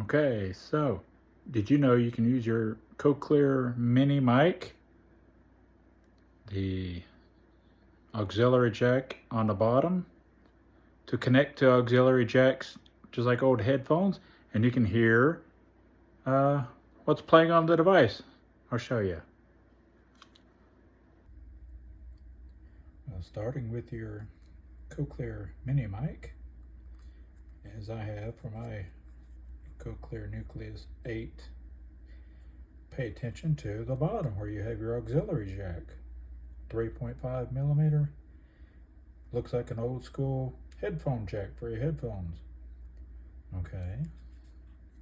Okay, so did you know you can use your Cochlear Mini Mic, the auxiliary jack on the bottom, to connect to auxiliary jacks just like old headphones, and you can hear what's playing on the device? I'll show you. Starting with your Cochlear Mini Mic, as I have for my Cochlear Nucleus 8, pay attention to the bottom where you have your auxiliary jack. 3.5 millimeter. Looks like an old school headphone jack for your headphones. Okay,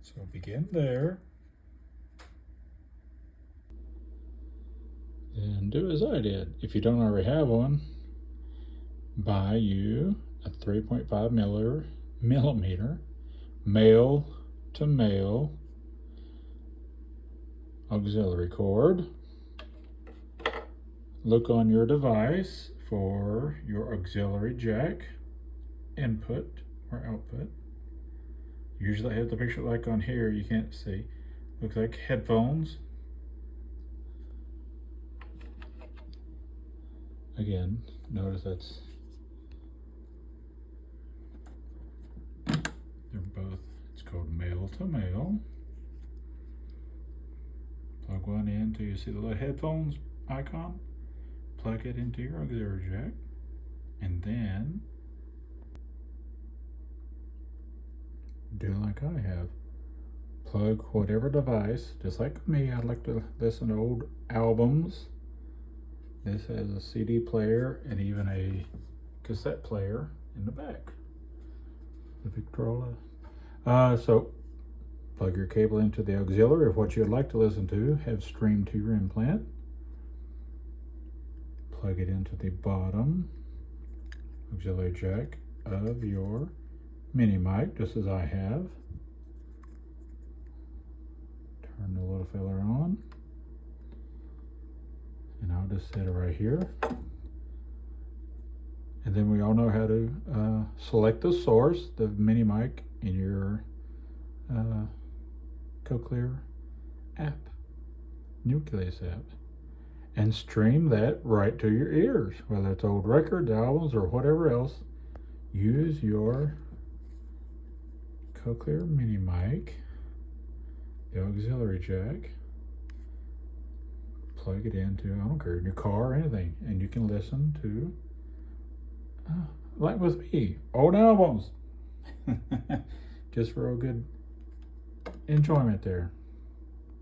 so begin there. And do as I did. If you don't already have one, buy you a 3.5 millimeter male to male auxiliary cord. Look on your device for your auxiliary jack input or output. Usually I have the picture like on here, you can't see. Looks like headphones. Again, notice they're both, it's called male to male. Plug one in till you see the little headphones icon. Plug it into your auxiliary jack, and then do like I have. Plug whatever device, just like me, I like to listen to old albums. This has a CD player and even a cassette player in the back. The Victrola. So plug your cable into the auxiliary of what you'd like to listen to, have streamed to your implant. Plug it into the bottom auxiliary jack of your mini mic, just as I have. Turn the little filler on, and I'll just set it right here. And then we all know how to select the source, the mini mic in your Cochlear app, Nucleus app, and stream that right to your ears, whether it's old records, albums, or whatever else. Use your Cochlear Mini Mic, the auxiliary jack, plug it into, I don't care, in your car or anything, and you can listen to, like with me, old albums. Just for a good enjoyment there.